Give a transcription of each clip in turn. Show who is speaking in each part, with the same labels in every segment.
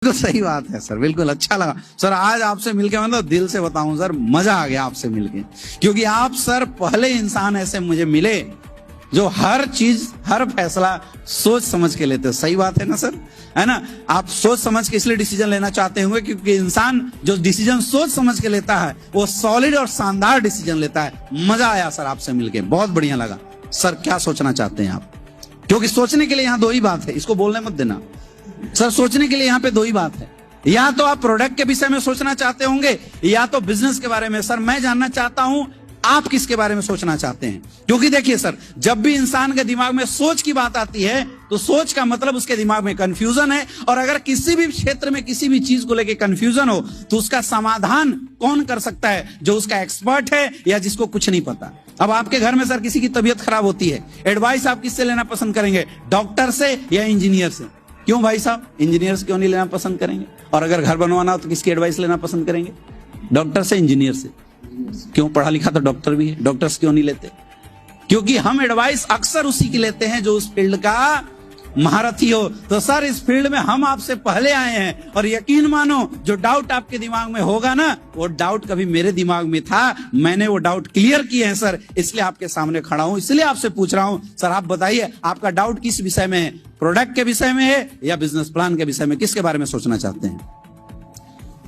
Speaker 1: बिल्कुल सही बात है सर, बिल्कुल अच्छा लगा सर आज आपसे मिलके, मतलब दिल से बताऊं सर, मजा आ गया आपसे मिलके, क्योंकि आप सर पहले इंसान ऐसे मुझे मिले जो हर चीज, हर फैसला सोच समझ के लेते हो। सही बात है ना सर, है ना? आप सोच समझ के इसलिए डिसीजन लेना चाहते होंगे क्योंकि इंसान जो डिसीजन सोच समझ के लेता है वो सॉलिड और शानदार डिसीजन लेता है। मजा आया सर आपसे मिलके, बहुत बढ़िया लगा सर। क्या सोचना चाहते हैं आप? क्योंकि सोचने के लिए यहाँ दो ही बात है, इसको बोलने मत देना सर। सोचने के लिए यहाँ पे दो ही बात है, या तो आप प्रोडक्ट के विषय में सोचना चाहते होंगे या तो बिजनेस के बारे में। सर मैं जानना चाहता हूं आप किसके बारे में सोचना चाहते हैं, क्योंकि देखिए सर, जब भी इंसान के दिमाग में सोच की बात आती है तो सोच का मतलब उसके दिमाग में कंफ्यूजन है, और अगर किसी भी क्षेत्र में किसी भी चीज को लेकर कंफ्यूजन हो तो उसका समाधान कौन कर सकता है? जो उसका एक्सपर्ट है या जिसको कुछ नहीं पता। अब आपके घर में सर किसी की तबीयत खराब होती है, एडवाइस आप किससे लेना पसंद करेंगे? डॉक्टर से या इंजीनियर से? क्यों भाई साहब, इंजीनियर से क्यों नहीं लेना पसंद करेंगे? और अगर घर बनवाना हो तो किसकी एडवाइस लेना पसंद करेंगे? डॉक्टर से, इंजीनियर से? क्यों, पढ़ा लिखा तो डॉक्टर भी है, डॉक्टर्स क्यों नहीं लेते? क्योंकि हम एडवाइस अक्सर उसी की लेते हैं जो उस फील्ड का महारथी हो। तो सर इस फील्ड में हम आपसे पहले आए हैं, और यकीन मानो जो डाउट आपके दिमाग में होगा ना, वो डाउट कभी मेरे दिमाग में था, मैंने वो डाउट क्लियर किए हैं सर, इसलिए आपके सामने खड़ा हूं, इसलिए आपसे पूछ रहा हूं। सर आप बताइए आपका डाउट किस विषय में है? प्रोडक्ट के विषय में है या बिजनेस प्लान के विषय में? किसके बारे में सोचना चाहते हैं?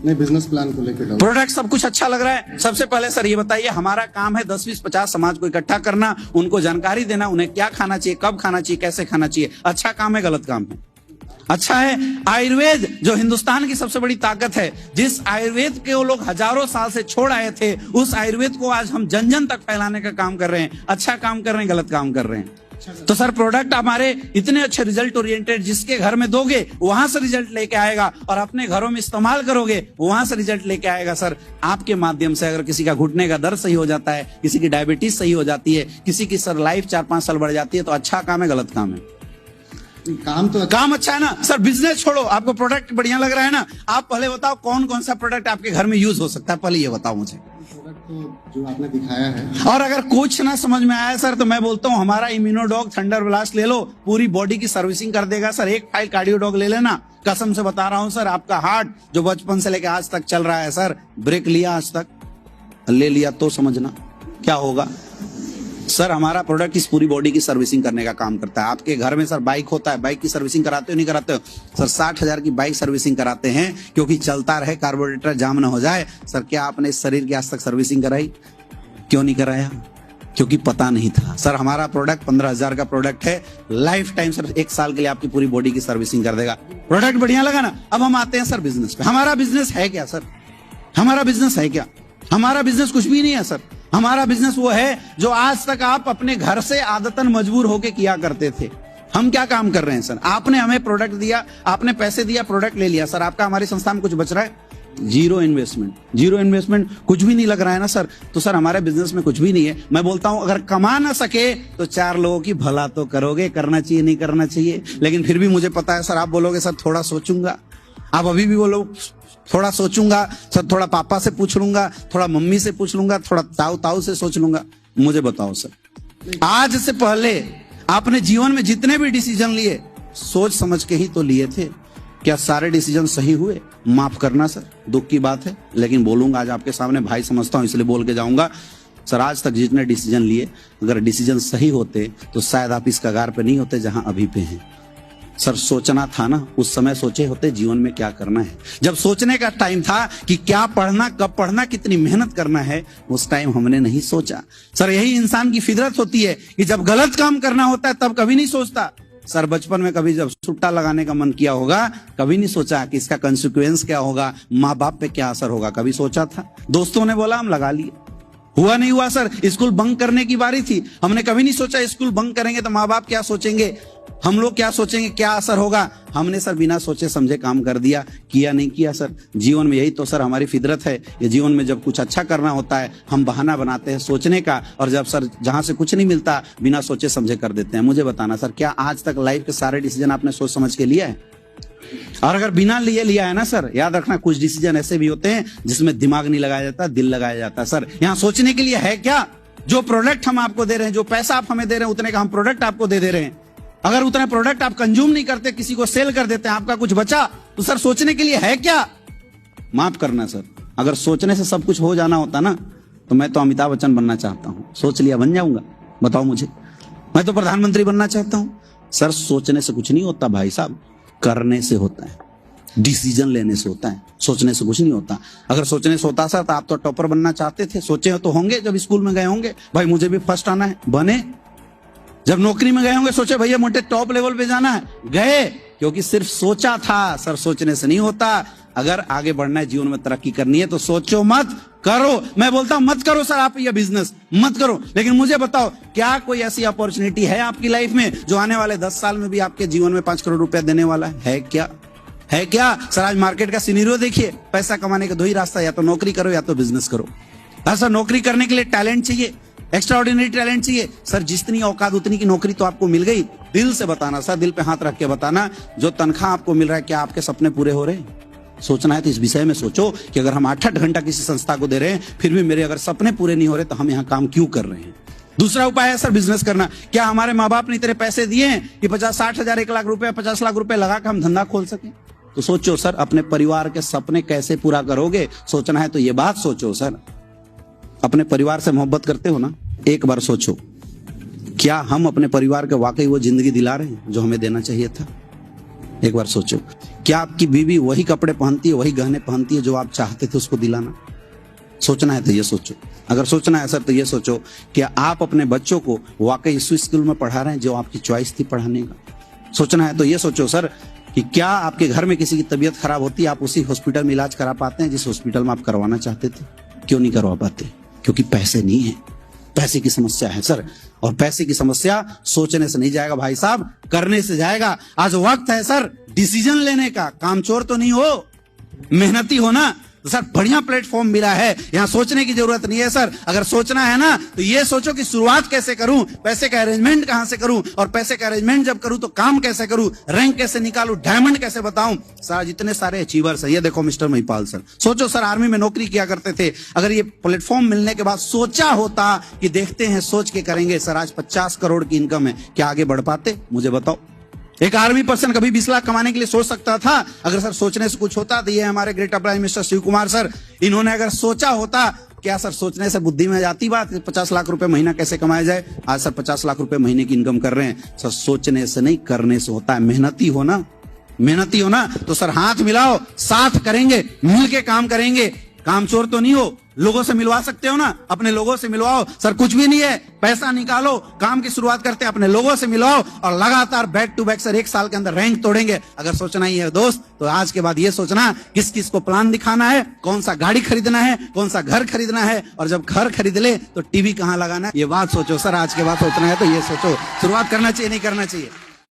Speaker 2: नहीं, बिजनेस प्लान को लेकर।
Speaker 1: प्रोडक्ट सब कुछ अच्छा लग रहा है। सबसे पहले सर ये बताइए, हमारा काम है 10, 20, 50 समाज को इकट्ठा करना, उनको जानकारी देना, उन्हें क्या खाना चाहिए, कब खाना चाहिए, कैसे खाना चाहिए। अच्छा काम है, गलत काम है? अच्छा है। आयुर्वेद जो हिंदुस्तान की सबसे बड़ी ताकत है, जिस आयुर्वेद के वो लोग हजारों साल से छोड़ आए थे, उस आयुर्वेद को आज हम जन जन तक फैलाने का काम कर रहे हैं। अच्छा काम कर रहे हैं, गलत काम कर रहे हैं? तो सर प्रोडक्ट हमारे इतने अच्छे रिजल्ट ओरिएंटेड, जिसके घर में दोगे वहां से रिजल्ट लेके आएगा, और अपने घरों में इस्तेमाल करोगे वहां से रिजल्ट लेके आएगा। सर आपके माध्यम से अगर किसी का घुटने का दर्द सही हो जाता है, किसी की डायबिटीज सही हो जाती है, किसी की सर लाइफ 4-5 साल बढ़ जाती है, तो अच्छा काम है, गलत काम है? काम अच्छा है ना सर। बिजनेस छोड़ो, आपको प्रोडक्ट बढ़िया लग रहा है ना, आप पहले बताओ कौन कौन सा प्रोडक्ट आपके घर में यूज हो सकता है, पहले ये बताओ मुझे।
Speaker 2: तो जो आपने दिखाया है,
Speaker 1: और अगर कुछ ना समझ में आया सर तो मैं बोलता हूँ हमारा इम्यूनोडॉग थंडर ब्लास्ट ले लो, पूरी बॉडी की सर्विसिंग कर देगा सर। एक फाइल कार्डियोडॉग ले लेना, कसम से बता रहा हूँ सर, आपका हार्ट जो बचपन से लेकर आज तक चल रहा है सर, ब्रेक लिया आज तक, ले लिया तो समझना क्या होगा। सर हमारा प्रोडक्ट इस पूरी बॉडी की सर्विसिंग करने का काम करता है। आपके घर में सर बाइक होता है, बाइक की सर्विसिंग कराते हो नहीं कराते हो? सर 60,000 की बाइक सर्विसिंग कराते हैं, क्योंकि चलता रहे, कार्बोरेटर जाम ना हो जाए। सर क्या आपने इस शरीर की आज तक सर्विसिंग कराई? क्यों नहीं कराया? क्योंकि पता नहीं था। सर हमारा प्रोडक्ट 15,000 का प्रोडक्ट है, लाइफ टाइम सर 1 साल के लिए आपकी पूरी बॉडी की सर्विसिंग कर देगा। प्रोडक्ट बढ़िया लगा ना? अब हम आते हैं सर बिजनेस पे। हमारा बिजनेस है क्या सर? हमारा बिजनेस है क्या? हमारा बिजनेस कुछ भी नहीं है सर। हमारा बिजनेस वो है जो आज तक आप अपने घर से आदतन मजबूर होके किया करते थे। हम क्या काम कर रहे हैं सर? आपने हमें प्रोडक्ट दिया, आपने पैसे दिया, प्रोडक्ट ले लिया। सर आपका हमारी संस्था में कुछ बच रहा है? Zero investment. जीरो इन्वेस्टमेंट, कुछ भी नहीं लग रहा है ना सर। तो सर हमारे बिजनेस में कुछ भी नहीं है। मैं बोलता हूं अगर कमा ना सके तो 4 लोगों की भला तो करोगे, करना चाहिए नहीं करना चाहिए? लेकिन फिर भी मुझे पता है सर, आप बोलोगे सर थोड़ा सोचूंगा। आप अभी भी बोलो थोड़ा सोचूंगा सर, थोड़ा पापा से पूछ लूंगा, थोड़ा मम्मी से पूछ लूंगा, थोड़ा ताऊ से सोच लूंगा। मुझे बताओ सर, आज से पहले आपने जीवन में जितने भी डिसीजन लिए सोच समझ के ही तो लिए थे। क्या सारे डिसीजन सही हुए? माफ करना सर, दुख की बात है, लेकिन बोलूंगा आज आपके सामने, भाई समझता हूं इसलिए बोल के जाऊंगा। सर आज तक जितने डिसीजन लिए, अगर डिसीजन सही होते तो शायद आप इस कगार पे नहीं होते जहां अभी पे हैं। सर सोचना था ना, उस समय सोचे होते जीवन में क्या करना है। जब सोचने का टाइम था कि क्या पढ़ना, कब पढ़ना, कितनी मेहनत करना है, उस टाइम हमने नहीं सोचा। सर यही इंसान की फितरत होती है कि जब गलत काम करना होता है तब कभी नहीं सोचता। सर बचपन में कभी जब सुट्टा लगाने का मन किया होगा, कभी नहीं सोचा कि इसका कंसिक्वेंस क्या होगा, माँ बाप पे क्या असर होगा? कभी सोचा था? दोस्तों ने बोला हम लगा लिए, हुआ नहीं हुआ सर। स्कूल बंक करने की बारी थी, हमने कभी नहीं सोचा स्कूल बंक करेंगे तो माँ बाप क्या सोचेंगे, हम लोग क्या सोचेंगे, क्या असर होगा। हमने सर बिना सोचे समझे काम कर दिया, किया नहीं किया सर। जीवन में यही तो सर हमारी फितरत है। ये जीवन में जब कुछ अच्छा करना होता है हम बहाना बनाते हैं सोचने का, और जब सर जहां से कुछ नहीं मिलता बिना सोचे समझे कर देते हैं। मुझे बताना सर, क्या आज तक लाइफ के सारे डिसीजन आपने सोच समझ के लिया है? और अगर बिना लिए लिया है ना सर, याद रखना कुछ डिसीजन ऐसे भी होते हैं जिसमें दिमाग नहीं लगाया जाता, दिल लगाया जाता है। सर यहाँ सोचने के लिए है क्या? जो प्रोडक्ट हम आपको दे रहे हैं, जो पैसा आप हमें दे रहे हैं, उतने का हम प्रोडक्ट आपको दे रहे हैं। अगर उतना प्रोडक्ट आप कंज्यूम नहीं करते, किसी को सेल कर देते हैं, आपका कुछ बचा, तो सर सोचने के लिए है क्या? माफ करना सर, अगर सोचने से सब कुछ हो जाना होता ना, तो मैं तो अमिताभ बच्चन बनना चाहता हूं। सोच लिया बन जाऊंगा? बताओ मुझे। मैं तो प्रधानमंत्री बनना चाहता हूं। सर सोचने से कुछ नहीं होता भाई साहब, करने से होता है, डिसीजन लेने से होता है, सोचने से कुछ नहीं होता। अगर सोचने से होता सर तो आप तो टॉपर बनना चाहते थे, सोचे हो तो होंगे, जब स्कूल में गए होंगे भाई मुझे भी फर्स्ट आना है, बने। जब नौकरी में गए होंगे सोचे भैया मुझे टॉप लेवल पे जाना है, गए, क्योंकि सिर्फ सोचा था। सर सोचने से नहीं होता। अगर आगे बढ़ना है, जीवन में तरक्की करनी है, तो सोचो मत, करो। मैं बोलता हूं मत करो सर आप ये बिजनेस, मत करो, लेकिन मुझे बताओ क्या कोई ऐसी अपॉर्चुनिटी है आपकी लाइफ में जो आने वाले 10 साल में भी आपके जीवन में 5 करोड़ रुपया देने वाला है क्या? है क्या? सर आज मार्केट का सिनेरियो देखिए, पैसा कमाने का दो ही रास्ता, या तो नौकरी करो या तो बिजनेस करो। सर नौकरी करने के लिए टैलेंट चाहिए, एक्स्ट्रा ऑर्डिनरी टैलेंट चाहिए। सर जितनी औकात उतनी की नौकरी तो आपको मिल गई। दिल से बताना सर, दिल पे हाथ रख के बताना, जो तनख्वाह आपको मिल रहा है क्या आपके सपने पूरे हो रहे हैं? सोचना है तो इस विषय में सोचो कि अगर हम 8-8 घंटा किसी संस्था को दे रहे हैं, फिर भी मेरे अगर सपने पूरे नहीं हो रहे, तो हम यहाँ काम क्यों कर रहे हैं? दूसरा उपाय है सर बिजनेस करना। क्या हमारे माँ बाप ने इतने पैसे दिए हैं कि 50-60 हजार, 1 लाख रुपए, 50 लाख रुपए लगा कर हम धंधा खोल सके? तो सोचो सर, अपने परिवार के सपने कैसे पूरा करोगे? सोचना है तो ये बात सोचो सर। अपने परिवार से मोहब्बत करते हो ना, एक बार सोचो, क्या हम अपने परिवार को वाकई वो जिंदगी दिला रहे हैं जो हमें देना चाहिए था? एक बार सोचो, क्या आपकी बीवी वही कपड़े पहनती है, वही गहने पहनती है जो आप चाहते थे उसको दिलाना? सोचना है तो ये सोचो। अगर सोचना है सर तो ये सोचो कि आप अपने बच्चों को वाकई इस स्कूल में पढ़ा रहे हैं जो आपकी चॉइस थी पढ़ाने का? सोचना है तो ये सोचो सर कि क्या आपके घर में किसी की तबीयत खराब होती है, आप उसी हॉस्पिटल में इलाज करा पाते हैं जिस हॉस्पिटल में आप करवाना चाहते थे? क्यों नहीं करवा पाते? क्योंकि पैसे नहीं है, पैसे की समस्या है सर। और पैसे की समस्या सोचने से नहीं जाएगा भाई साहब, करने से जाएगा। आज वक्त है सर डिसीजन लेने का। कामचोर तो नहीं हो, मेहनती हो ना। तो सर बढ़िया प्लेटफॉर्म मिला है, यहाँ सोचने की जरूरत नहीं है सर। अगर सोचना है ना तो ये सोचो कि शुरुआत कैसे करूं, पैसे का अरेंजमेंट कहां से करूं, और पैसे का अरेंजमेंट जब करूं तो काम कैसे करूं, रैंक कैसे निकालूं, डायमंड कैसे बताऊं। सर जितने सारे अचीवर्स हैं, ये देखो मिस्टर महिपाल सर, सोचो सर आर्मी में नौकरी किया करते थे। अगर ये प्लेटफॉर्म मिलने के बाद सोचा होता कि देखते हैं सोच के करेंगे, सर आज 50 करोड़ की इनकम है, क्या आगे बढ़ पाते? मुझे बताओ। एक आर्मी पर्सन कभी 20 लाख कमाने के लिए सोच सकता था? अगर सर सोचने से कुछ होता तो ये हमारे great prime minister Shiv Kumar sir, इन्होंने अगर सोचा होता, क्या सर सोचने से बुद्धि में जाती बात 50 लाख रुपए महीना कैसे कमाया जाए? आज सर 50 लाख रुपए महीने की इनकम कर रहे हैं। सर सोचने से नहीं, करने से होता है। मेहनती हो ना, मेहनती हो ना, तो सर हाथ मिलाओ, साथ करेंगे, मिलके काम करेंगे। कामचोर तो नहीं हो, लोगों से मिलवा सकते हो ना, अपने लोगों से मिलवाओ। सर कुछ भी नहीं है, पैसा निकालो, काम की शुरुआत करते हैं, अपने लोगों से मिलवाओ, और लगातार बैक टू बैक सर 1 साल के अंदर रैंक तोड़ेंगे। अगर सोचना ही है दोस्त, तो आज के बाद ये सोचना किस किस को प्लान दिखाना है, कौन सा गाड़ी खरीदना है, कौन सा घर खरीदना है, और जब घर खरीद ले तो टीवी कहां लगाना है, ये बात सोचो सर। आज के बाद सोचना है तो ये सोचो। शुरुआत करना चाहिए, नहीं करना चाहिए?